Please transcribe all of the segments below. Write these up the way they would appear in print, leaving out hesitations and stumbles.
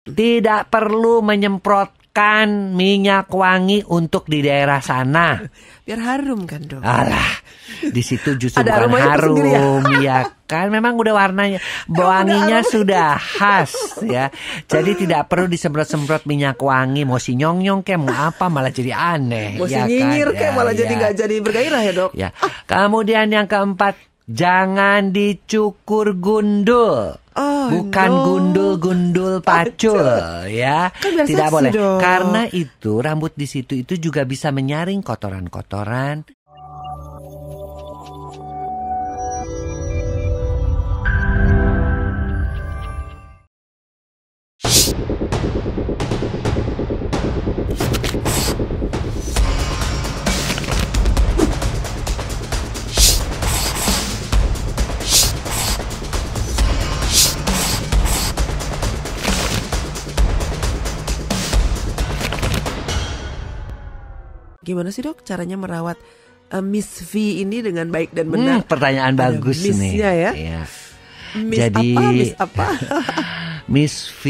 Tidak perlu menyemprotkan minyak wangi untuk di daerah sana. Biar harum kan, Dok? Alah, di situ justru Ada bukan aromanya tersendiri harum ya kan, memang udah warnanya, wanginya sudah khas ya. Jadi tidak perlu disemprot-semprot minyak wangi. Mau si nyong-nyong kayak mau apa malah jadi aneh. Mau si ya nyinyir kayak malah jadi nggak jadi bergairah ya, Dok? Ya. Kemudian yang keempat, jangan dicukur gundul. Bukan gundul-gundul pacul ya. Kan tidak seksi, boleh. Dok. Karena itu rambut di situ itu juga bisa menyaring kotoran-kotoran. Gimana sih, Dok, caranya merawat Miss V ini dengan baik dan benar? Pertanyaan Ada bagus Miss-nya nih. ya. Iya. Miss Jadi apa? Miss apa? Miss V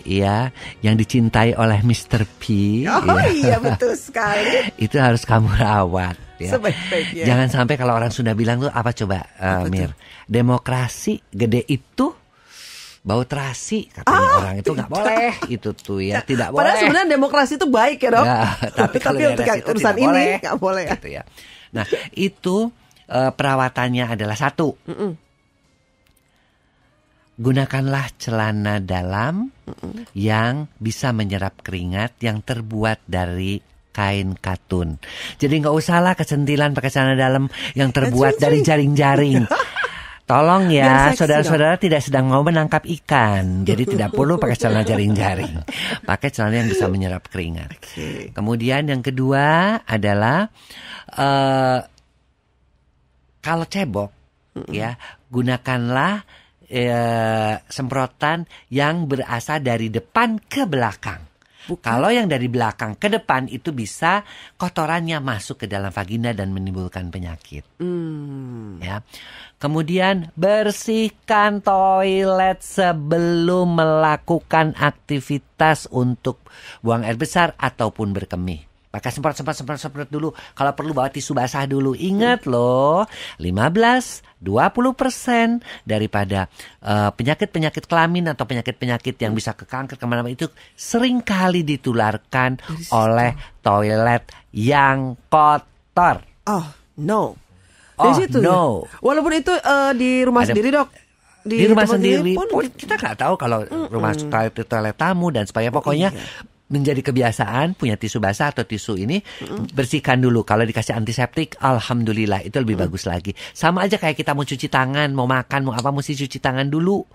ya, yang dicintai oleh Mr. P. Oh ya. iya, betul sekali. Itu harus kamu rawat ya. Sebaik-baiknya. Jangan sampai kalau orang sudah bilang tuh apa coba Mir, demokrasi gede itu bau terasi katanya orang itu nggak boleh itu tuh ya, tidak boleh. Padahal sebenarnya demokrasi itu baik ya, Dok. Ya, tapi kalau untuk daerah situ urusan tidak ini boleh, nggak boleh ya. gitu ya. Nah itu perawatannya adalah satu, gunakanlah celana dalam yang bisa menyerap keringat yang terbuat dari kain katun. Jadi nggak usahlah kesentilan pakai celana dalam yang terbuat dari jaring-jaring. Tolong ya, saudara-saudara tidak sedang mau menangkap ikan. Jadi tidak perlu pakai celana jaring-jaring. Pakai celana yang bisa menyerap keringat. Kemudian yang kedua adalah kalau cebok ya, gunakanlah semprotan yang berasal dari depan ke belakang. Kalau yang dari belakang ke depan itu bisa kotorannya masuk ke dalam vagina dan menimbulkan penyakit. Ya. Kemudian bersihkan toilet sebelum melakukan aktivitas untuk buang air besar ataupun berkemih. Pakai semprot dulu. Kalau perlu bawa tisu basah dulu. Ingat loh, 15-20% daripada penyakit-penyakit kelamin atau penyakit-penyakit yang bisa ke kanker kemana-mana itu seringkali ditularkan oleh toilet yang kotor. Oh no. Dari situ no. Ya? Walaupun itu di rumah sendiri, Dok. Di rumah sendiri pun kita nggak tahu kalau rumah toilet tamu dan sebagainya. Pokoknya menjadi kebiasaan punya tisu basah atau tisu ini bersihkan dulu. Kalau dikasih antiseptik, alhamdulillah itu lebih bagus lagi. Sama aja kayak kita mau cuci tangan, mau makan, mau apa mesti cuci tangan dulu.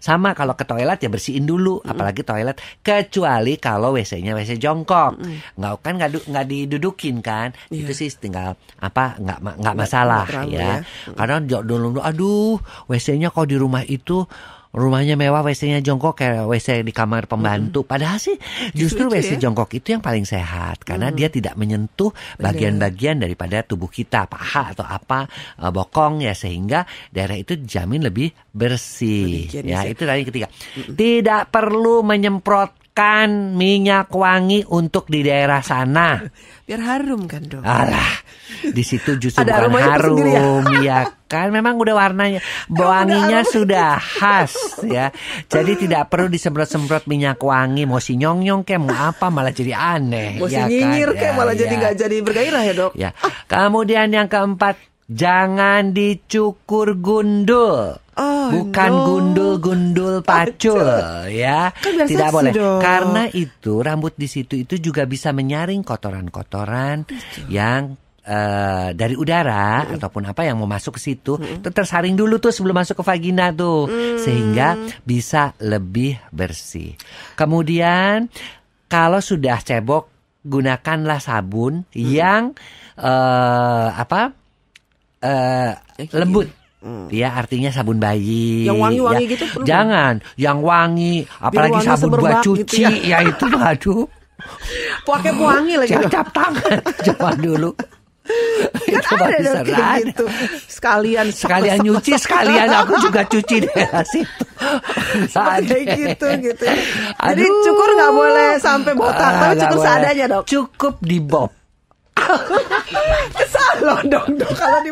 Sama kalau ke toilet ya bersihin dulu, apalagi toilet kecuali kalau WC-nya WC jongkok. Nggak didudukin kan. Itu sih tinggal apa nggak masalah ya. Karena dulu aduh WC-nya kok di rumah itu rumahnya mewah, WC-nya jongkok kayak WC di kamar pembantu. Padahal sih justru WC jongkok itu yang paling sehat. Karena dia tidak menyentuh bagian-bagian daripada tubuh kita. Paha atau apa, bokong ya. Sehingga daerah itu dijamin lebih bersih. Ya, itu tadi ketiga. Tidak perlu menyemprotkan minyak wangi untuk di daerah sana. Biar harum kan, Dok? Alah, di situ justru Ada bukan harum ya kan, memang udah warnanya, wanginya sudah khas ya. Jadi tidak perlu disemprot-semprot minyak wangi. Mau si nyong-nyong kayak mau apa malah jadi aneh. Mau si ya nyinyir kan? kayak malah jadi nggak jadi bergairah ya, Dok? Ya. Kemudian yang keempat, jangan dicukur gundul. Bukan gundul-gundul pacul ya. Kan tidak seksi, boleh. Dok. Karena itu rambut di situ itu juga bisa menyaring kotoran-kotoran yang dari udara ataupun apa yang mau masuk ke situ. Tersaring dulu tuh sebelum masuk ke vagina tuh, sehingga bisa lebih bersih. Kemudian kalau sudah cebok, gunakanlah sabun yang lembut. Ya, artinya sabun bayi. Yang wangi-wangi ya. gitu perlu? Jangan, yang wangi, apalagi wangi sabun buat semerbak cuci, gitu ya itu aduh. Pakai pewangi lagi. Cap tangan zaman dulu. Kan ada dong kayak gitu. Sekalian nyuci, sekalian aku juga cuci di daerah situ. kayak gitu. Jadi cukur nggak boleh sampai botak, tapi cukur seadanya dok. Cukup di bob. Salon dong kalau di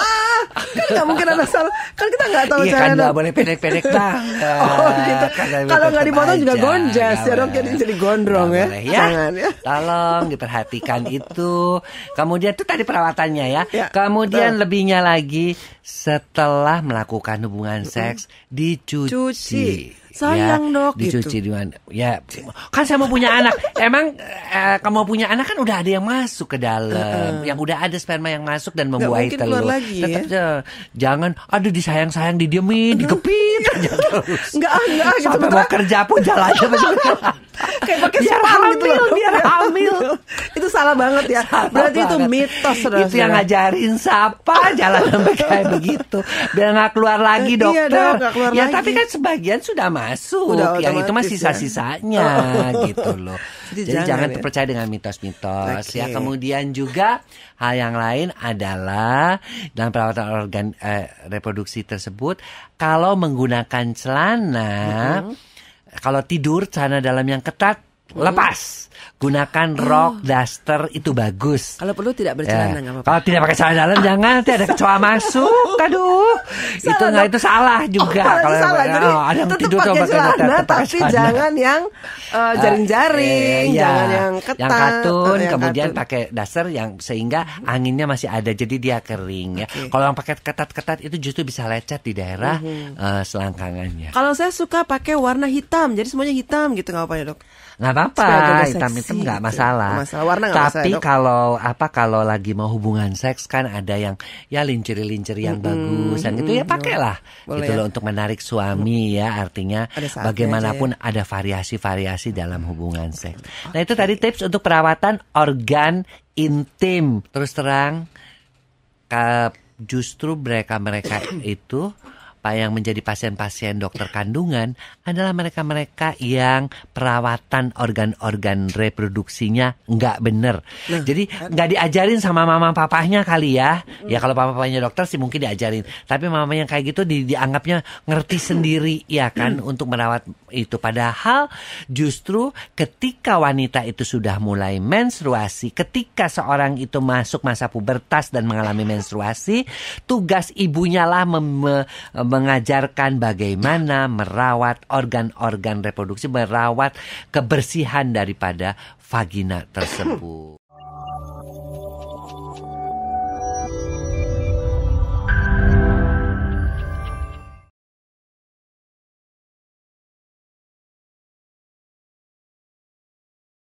kan nggak mungkin ada salah, kan kita nggak tahu Iya cara kan nggak boleh pendek-pendek banget. Oh gitu. Kalau nggak dipotong juga gonjas ya dok, jadi gondrong ya. Boleh, ya. Jangan ya. Tolong diperhatikan itu. Kemudian itu tadi perawatannya ya. Kemudian betul. lebihnya lagi setelah melakukan hubungan seks dicuci. Cuci. Sayang dok dicuci gitu. di mana? Ya, kan saya mau punya anak. Emang kamu mau punya anak kan udah ada yang masuk ke dalam, yang udah ada sperma yang masuk dan membuahi telur. Lagi, tetap ya? Jangan, aduh disayang-sayang, didiemin, digepit aja terus. Enggak gitu. Sampai mau kerja pun jalannya kayak pakai biar spam hamil, gitu loh. biar hamil. Itu salah banget ya. Berarti itu mitos. Itu yang ngajarin siapa jalan sampai kayak begitu. Biar nggak keluar lagi dokter. Iya dong, nggak keluar ya lagi. Tapi kan sebagian sudah masuk. Yang itu mah sisa-sisanya gitu loh. Jadi jangan terpercaya dengan mitos-mitos ya. Kemudian juga hal yang lain adalah dalam perawatan organ reproduksi tersebut, kalau menggunakan celana, kalau tidur celana dalam yang ketat, lepas. Gunakan rok, daster, itu bagus. Kalau perlu tidak bercelana nggak apa-apa. Kalau tidak pakai celana dalam jangan, nanti ada kecoa masuk. Aduh, itu salah juga. Kalau salah, jadi ada yang tetap tidur pakai celana, tapi celana. jangan yang jaring-jaring, jangan yang ketat, yang katun, yang kemudian katun. pakai daster yang sehingga anginnya masih ada, jadi dia kering ya. Kalau yang pakai ketat-ketat itu justru bisa lecet di daerah selangkangannya. Kalau saya suka pakai warna hitam, jadi semuanya hitam gitu, nggak apa ya dok? Nggak apa-apa, hitam-hitam nggak masalah. Warna nggak masalah. Tapi kalau lagi mau hubungan seks kan ada yang ya linciri-linciri yang bagus, dan itu ya pakailah gitu loh untuk menarik suami ya. Artinya bagaimanapun ada variasi-variasi dalam hubungan seks. Nah itu tadi tips untuk perawatan organ intim. Terus terang, justru mereka itu yang menjadi pasien-pasien dokter kandungan adalah mereka-mereka yang perawatan organ-organ reproduksinya nggak bener. Jadi nggak diajarin sama mama papahnya kali ya. Ya kalau mama papahnya dokter sih mungkin diajarin. Tapi mama yang kayak gitu dianggapnya ngerti sendiri ya kan untuk merawat itu. Padahal justru ketika wanita itu sudah mulai menstruasi, ketika seorang itu masuk masa pubertas dan mengalami menstruasi, tugas ibunya lah mengajarkan bagaimana merawat organ-organ reproduksi, merawat kebersihan daripada vagina tersebut.